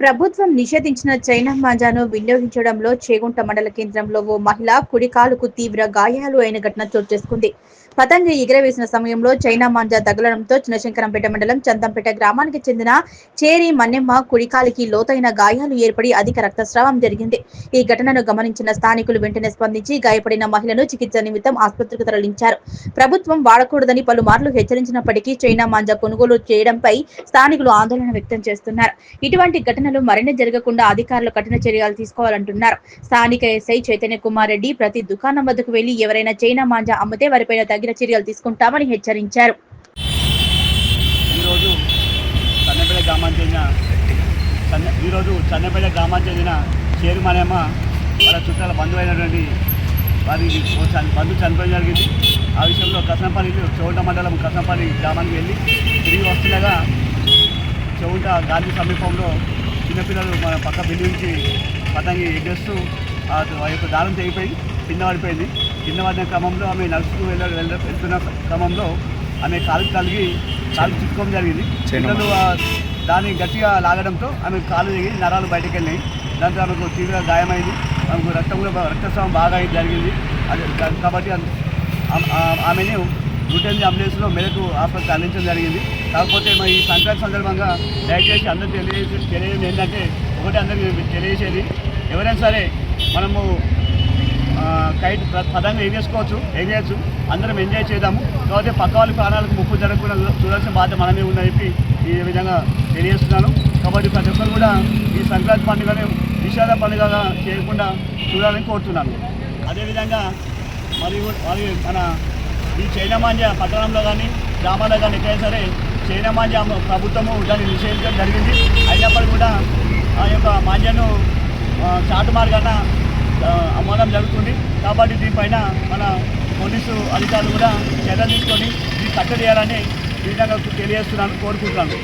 ప్రభుత్వం నిషేధించిన చైనా మాంజాను వినియోగించడంలో చేగుంట మండల కేంద్రంలో ఓ మహిళ కుడి కాలుకు తీవ్ర గాయాలు అయిన ఘటన చోటు చేసుకుంది. పతంగి ఎగురవేసిన సమయంలో చైనా మాంజా తగలడంతో చినశంకరంపేట మండలం చందంపేట గ్రామానికి చెందిన చేరి మన్నెమ్మ కుడికాలికి లోతైన గాయాలు ఏర్పడి అధిక రక్తస్రావం జరిగింది. ఈ ఘటనను గమనించిన స్థానికులు వెంటనే స్పందించి గాయపడిన మహిళను చికిత్స నిమిత్తం ఆసుపత్రికి తరలించారు. ప్రభుత్వం వాడకూడదని పలుమార్లు హెచ్చరించినప్పటికీ చైనా మాంజా కొనుగోలు చేయడంపై స్థానికులు ఆందోళన వ్యక్తం చేస్తున్నారు. ఇటువంటి ఘటనలు మరిన్ని జరగకుండా అధికారులు కఠిన చర్యలు తీసుకోవాలంటున్నారు. స్థానిక ఎస్ఐ చైతన్య కుమార్ రెడ్డి ప్రతి దుకాణం వద్దకు వెళ్లి ఎవరైనా చైనా మాంజా అమ్మితే వారిపైన తగిన చర్యలు తీసుకుంటామని హెచ్చరించారు. చన్నపేట గ్రామానికి చెందిన చేరు మనేమ వాళ్ళ చుట్టాల బంధువు అయినటువంటి వారి బంధువు చనిపోవడం జరిగింది. ఆ విషయంలో కసనపల్లి చౌంట మండలం కసనపల్లి గ్రామానికి వెళ్ళి తిరిగి వస్తుండగా చౌంట గాంధీ సమీపంలో చిన్నపిల్లలు మన పక్క బిల్లు నుంచి పతంగి ఎగ్గేస్తూ ఆ యొక్క దారం తెగిపోయి కింద పడిపోయింది. కింద పడిన క్రమంలో ఆమె నడుచుకు వెళ్తున్న క్రమంలో ఆమె కాలు చుట్టుకోవడం జరిగింది. పిల్లలు దాన్ని గట్టిగా లాగడంతో ఆమె కాలు దిగి నరాలు బయటకు వెళ్ళినాయి. దాంతో ఆమెకు తీవ్ర గాయమైంది. ఆమెకు రక్తస్రావం బాగా జరిగింది. అది కాబట్టి ఆమెను రూటెన్ అంబులెన్స్లో మెలకు ఆసుపత్రికి అందించడం జరిగింది. కాకపోతే మరి ఈ సంక్రాంతి సందర్భంగా దయచేసి అందరూ తెలియజేది ఏంటంటే ఒకటి అందరికీ తెలియజేసేది, ఎవరైనా సరే మనము కైట్ పదంగా ఎగేయచ్చు, అందరం ఎంజాయ్ చేద్దాము. కాబట్టి పక్క వాళ్ళ ప్రాణాలకు ముప్పు జరగకుండా చూడాల్సిన బాధ్యత మనమే ఉందని చెప్పి ఈ విధంగా తెలియజేస్తున్నాను. కాబట్టి ప్రతి ఒక్కరు కూడా ఈ సంక్రాంతి పండుగను విషాద పండుగగా చేయకుండా చూడాలని కోరుతున్నాను. అదేవిధంగా మరియు మన ఈ చైనా మాంజా పట్టణంలో కానీ గ్రామాల్లో కానీ ఎక్కడైనా సరే చైనా మాంజా ప్రభుత్వము దాన్ని నిషేధించడం జరిగింది. అయినప్పటికీ కూడా ఆ యొక్క మాంజాను చాటు మార్గాన అమ్మడం జరుగుతుంది. కాబట్టి దీనిపైన మన పోలీసు అధికారులు కూడా చర్యలు తీసుకొని దీన్ని కట్టడి చేయాలని ఈ విధంగా తెలియజేస్తున్నాను, కోరుకుంటున్నాను.